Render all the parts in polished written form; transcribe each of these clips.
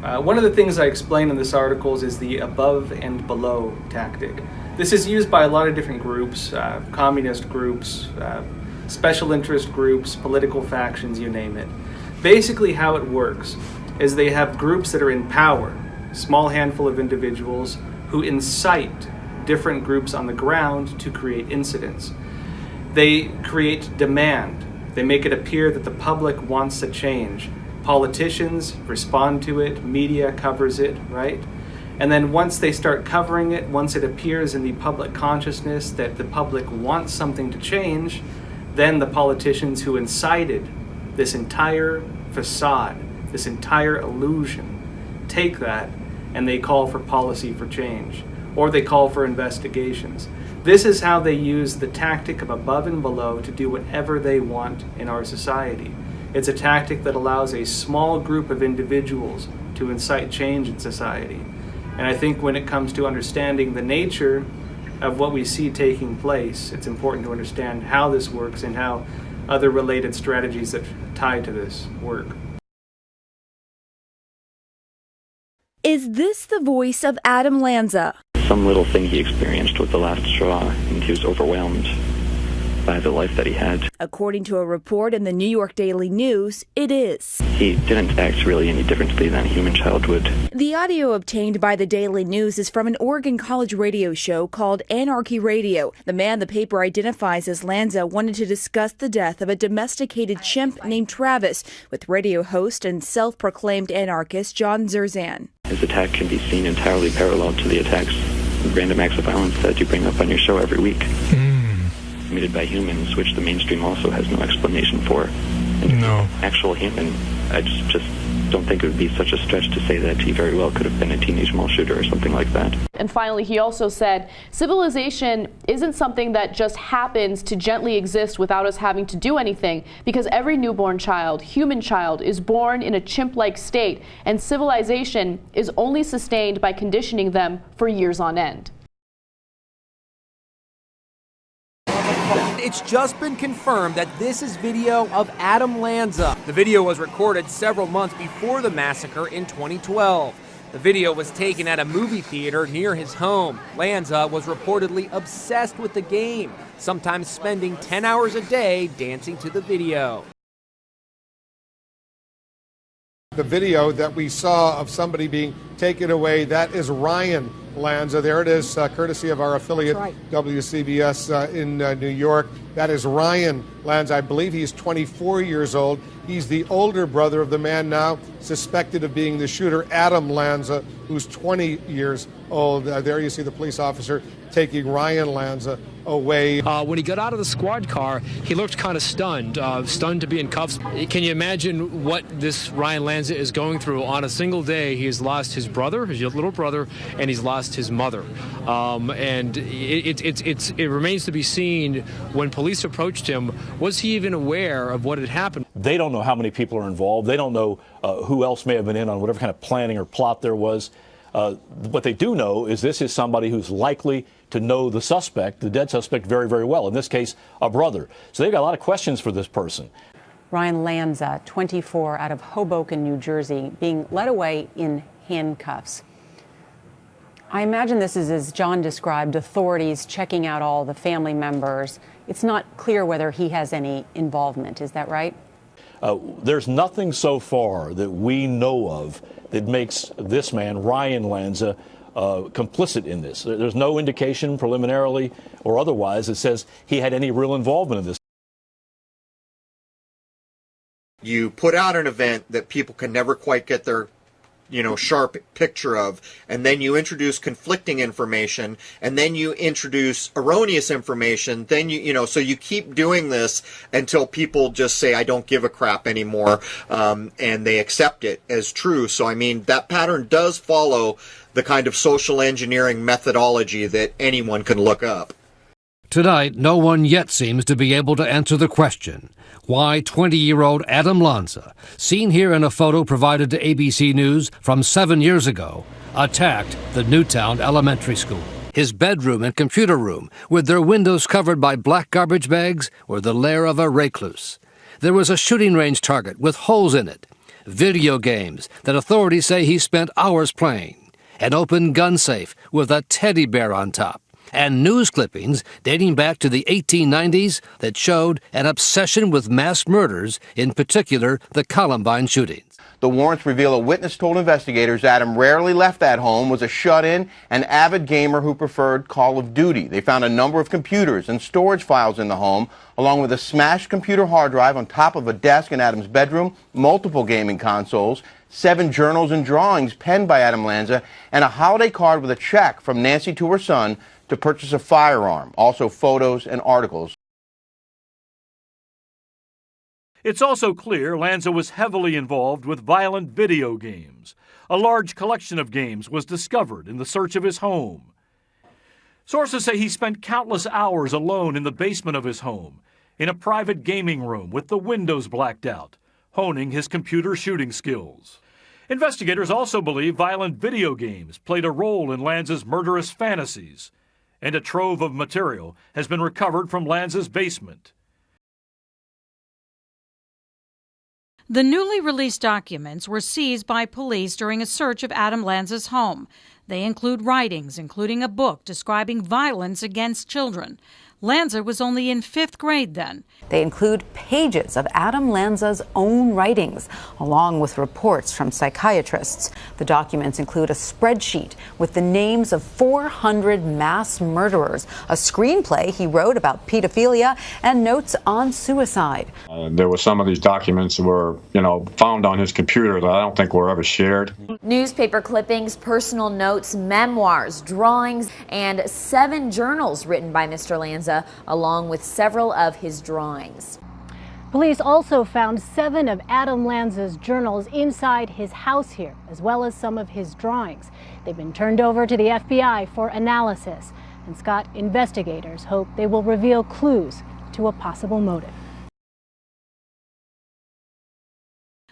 One of the things I explain in this article is the above and below tactic. This is used by a lot of different groups, communist groups, special interest groups, political factions, you name it. Basically how it works is they have groups that are in power, small handful of individuals who incite different groups on the ground to create incidents. They create demand. They make it appear that the public wants a change. Politicians respond to it, media covers it, right? And then once they start covering it, once it appears in the public consciousness that the public wants something to change, then the politicians who incited this entire facade, this entire illusion, take that and they call for policy for change, or they call for investigations. This is how they use the tactic of above and below to do whatever they want in our society. It's a tactic that allows a small group of individuals to incite change in society. And I think when it comes to understanding the nature of what we see taking place, it's important to understand how this works and how other related strategies that tie to this work. Is this the voice of Adam Lanza? Some little thing he experienced was the last straw, and he was overwhelmed by the life that he had. According to a report in the New York Daily News, it is. He didn't act really any differently than a human child would. The audio obtained by the Daily News is from an Oregon College radio show called Anarchy Radio. The man the paper identifies as Lanza wanted to discuss the death of a domesticated chimp named Travis with radio host and self-proclaimed anarchist John Zerzan. His attack can be seen entirely parallel to the attacks, random acts of violence that you bring up on your show every week. Committed by humans, which the mainstream also has no explanation for. And no. Actual human, I just don't think it would be such a stretch to say that he very well could have been a teenage mall shooter or something like that. And finally, he also said, civilization isn't something that just happens to gently exist without us having to do anything, because every newborn child, human child, is born in a chimp-like state, and civilization is only sustained by conditioning them for years on end. It's just been confirmed that this is video of Adam Lanza. The video was recorded several months before the massacre in 2012. The video was taken at a movie theater near his home. Lanza was reportedly obsessed with the game, sometimes spending 10 hours a day dancing to the video. The video that we saw of somebody being taken away, that is Ryan Lanza. There it is, courtesy of our affiliate, right, WCBS in New York. That is Ryan Lanza. I believe he's 24 years old. He's the older brother of the man now suspected of being the shooter, Adam Lanza, who's 20 years old. There you see the police officer taking Ryan Lanza away. When he got out of the squad car, he looked kind of stunned to be in cuffs. Can you imagine what this Ryan Lanza is going through? On a single day, he has lost his brother, his little brother, and he's lost his mother. And it remains to be seen, when police approached him, was he even aware of what had happened? They don't know how many people are involved. They don't know who else may have been in on whatever kind of planning or plot there was. What they do know is this is somebody who's likely to know the suspect, the dead suspect, very, very well. In this case, a brother. So they've got a lot of questions for this person. Ryan Lanza, 24, out of Hoboken, New Jersey, being led away in handcuffs. I imagine this is, as John described, authorities checking out all the family members. It's not clear whether he has any involvement. Is that right? There's nothing so far that we know of that makes this man, Ryan Lanza, complicit in this. There's no indication preliminarily or otherwise that says he had any real involvement in this. You put out an event that people can never quite get their sharp picture of, and then you introduce conflicting information, and then you introduce erroneous information, then so you keep doing this until people just say, I don't give a crap anymore, and they accept it as true. So, I mean, that pattern does follow the kind of social engineering methodology that anyone can look up. Tonight, no one yet seems to be able to answer the question, why 20-year-old Adam Lanza, seen here in a photo provided to ABC News from 7 years ago, attacked the Newtown Elementary School. His bedroom and computer room, with their windows covered by black garbage bags, were the lair of a recluse. There was a shooting range target with holes in it. video games that authorities say he spent hours playing, an open gun safe with a teddy bear on top, and news clippings dating back to the 1890s that showed an obsession with mass murders, in particular the Columbine shootings. The warrants reveal a witness told investigators Adam rarely left that home, was a shut-in, and avid gamer who preferred Call of Duty. They found a number of computers and storage files in the home, along with a smashed computer hard drive on top of a desk in Adam's bedroom, multiple gaming consoles, 7 journals and drawings penned by Adam Lanza, and a holiday card with a check from Nancy to her son to purchase a firearm, also photos and articles. It's also clear Lanza was heavily involved with violent video games. A large collection of games was discovered in the search of his home. Sources say he spent countless hours alone in the basement of his home, in a private gaming room with the windows blacked out, honing his computer shooting skills. Investigators also believe violent video games played a role in Lanza's murderous fantasies, and a trove of material has been recovered from Lanza's basement. The newly released documents were seized by police during a search of Adam Lanza's home. They include writings, including a book describing violence against children. Lanza was only in 5th grade then. They include pages of Adam Lanza's own writings, along with reports from psychiatrists. The documents include a spreadsheet with the names of 400 mass murderers, a screenplay he wrote about pedophilia, and notes on suicide. There were some of these documents that were, found on his computer that I don't think were ever shared. Newspaper clippings, personal notes, memoirs, drawings, and 7 journals written by Mr. Lanza, along with several of his drawings. Police also found 7 of Adam Lanza's journals inside his house here, as well as some of his drawings. They've been turned over to the FBI for analysis. And Scott, investigators hope they will reveal clues to a possible motive.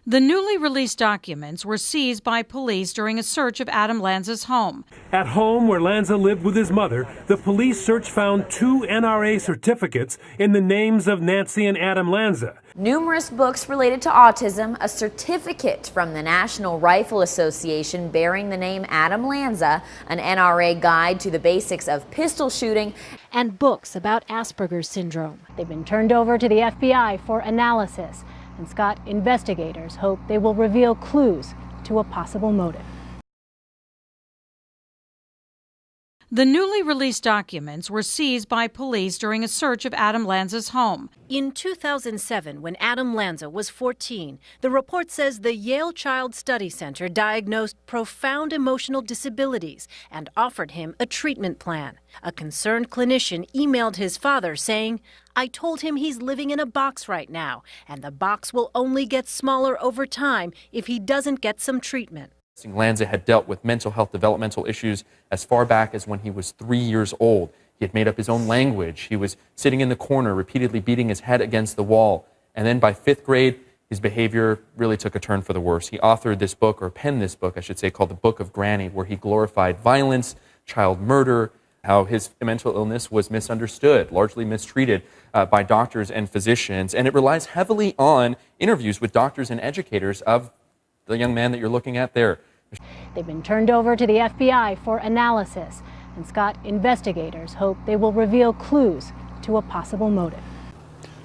The newly released documents were seized by police during a search of Adam Lanza's home. At home where Lanza lived with his mother, the police search found 2 NRA certificates in the names of Nancy and Adam Lanza. Numerous books related to autism, a certificate from the National Rifle Association bearing the name Adam Lanza, an NRA guide to the basics of pistol shooting, and books about Asperger's syndrome. They've been turned over to the FBI for analysis. And Scott, investigators hope they will reveal clues to a possible motive. The newly released documents were seized by police during a search of Adam Lanza's home. In 2007, when Adam Lanza was 14, the report says the Yale Child Study Center diagnosed profound emotional disabilities and offered him a treatment plan. A concerned clinician emailed his father saying, "I told him he's living in a box right now, and the box will only get smaller over time if he doesn't get some treatment." Lanza had dealt with mental health developmental issues as far back as when he was 3 years old. He had made up his own language. He was sitting in the corner, repeatedly beating his head against the wall. And then by 5th grade, his behavior really took a turn for the worse. He authored this book, or penned this book, I should say, called The Book of Granny, where he glorified violence, child murder, how his mental illness was misunderstood, largely mistreated by doctors and physicians. And it relies heavily on interviews with doctors and educators of the young man that you're looking at there. They've been turned over to the FBI for analysis. And Scott, investigators hope they will reveal clues to a possible motive.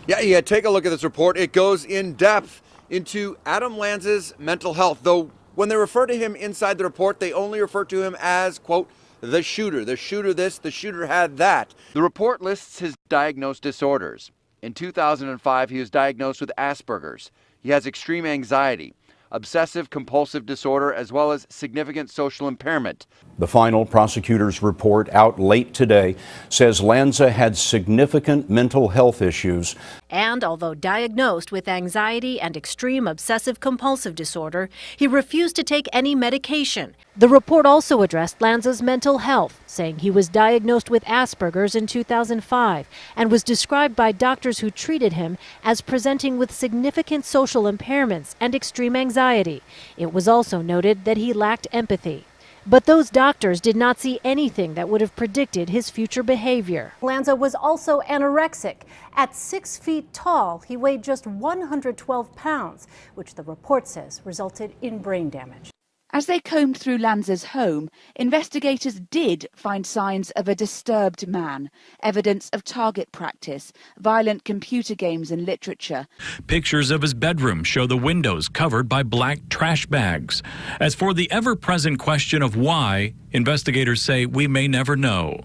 Yeah, take a look at this report. It goes in depth into Adam Lanza's mental health, though when they refer to him inside the report, they only refer to him as, quote, the shooter this, the shooter had that. The report lists his diagnosed disorders. In 2005, he was diagnosed with Asperger's. He has extreme anxiety, obsessive compulsive disorder, as well as significant social impairment. The final prosecutor's report, out late today, says Lanza had significant mental health issues. And although diagnosed with anxiety and extreme obsessive compulsive disorder, he refused to take any medication. The report also addressed Lanza's mental health, saying he was diagnosed with Asperger's in 2005 and was described by doctors who treated him as presenting with significant social impairments and extreme anxiety. It was also noted that he lacked empathy. But those doctors did not see anything that would have predicted his future behavior. Lanza was also anorexic. At 6 feet tall, he weighed just 112 pounds, which the report says resulted in brain damage. As they combed through Lanza's home, investigators did find signs of a disturbed man, evidence of target practice, violent computer games and literature. Pictures of his bedroom show the windows covered by black trash bags. As for the ever-present question of why, investigators say we may never know.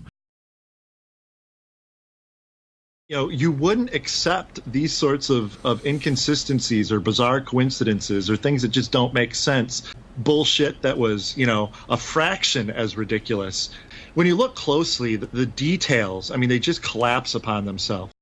You know, you wouldn't accept these sorts of inconsistencies or bizarre coincidences or things that just don't make sense. Bullshit that was, you know, a fraction as ridiculous. When you look closely, the details, I mean, they just collapse upon themselves.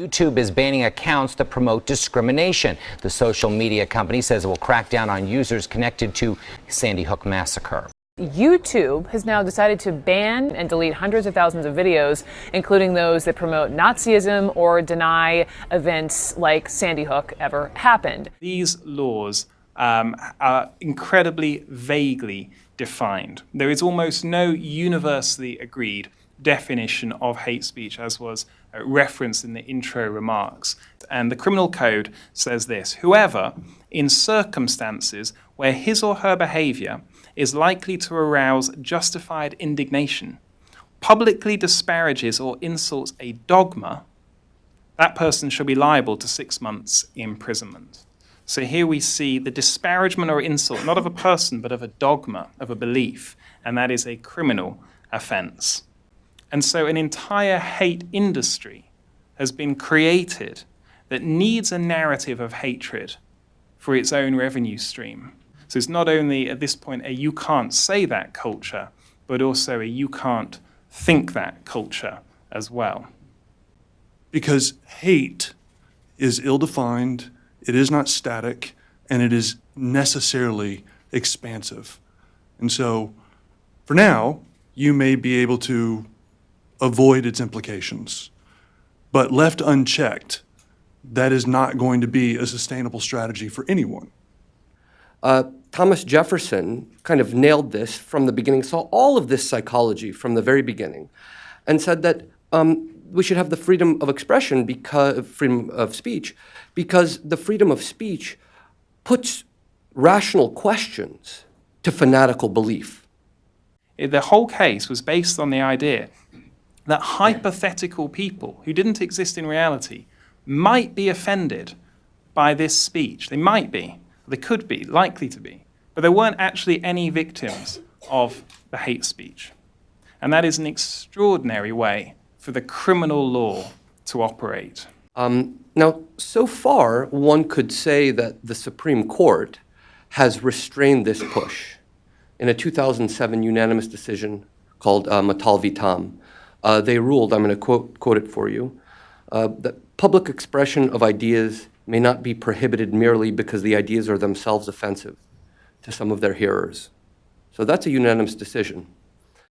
YouTube is banning accounts that promote discrimination. The social media company says it will crack down on users connected to Sandy Hook massacre. YouTube has now decided to ban and delete hundreds of thousands of videos, including those that promote Nazism or deny events like Sandy Hook ever happened. These laws are incredibly vaguely defined. There is almost no universally agreed definition of hate speech, as was referenced in the intro remarks. And the criminal code says this: whoever, in circumstances where his or her behavior is likely to arouse justified indignation, publicly disparages or insults a dogma, that person shall be liable to 6 months imprisonment. So here we see the disparagement or insult, not of a person, but of a dogma, of a belief, and that is a criminal offense. And so an entire hate industry has been created that needs a narrative of hatred for its own revenue stream. So it's not only at this point a you can't say that culture, but also a you can't think that culture as well. Because hate is ill-defined, it is not static, and it is necessarily expansive. And so, for now, you may be able to avoid its implications. But left unchecked, that is not going to be a sustainable strategy for anyone. Thomas Jefferson kind of nailed this from the beginning, saw all of this psychology from the very beginning, and said that we should have the freedom of expression, because freedom of speech, because the freedom of speech puts rational questions to fanatical belief. The whole case was based on the idea that hypothetical people who didn't exist in reality might be offended by this speech. They might be. They could be, likely to be, but there weren't actually any victims of the hate speech. And that is an extraordinary way for the criminal law to operate. Now, so far, one could say that the Supreme Court has restrained this push. In a 2007 unanimous decision called Matal v. Tam, they ruled, I'm going to quote it for you, that public expression of ideas may not be prohibited merely because the ideas are themselves offensive to some of their hearers. So that's a unanimous decision.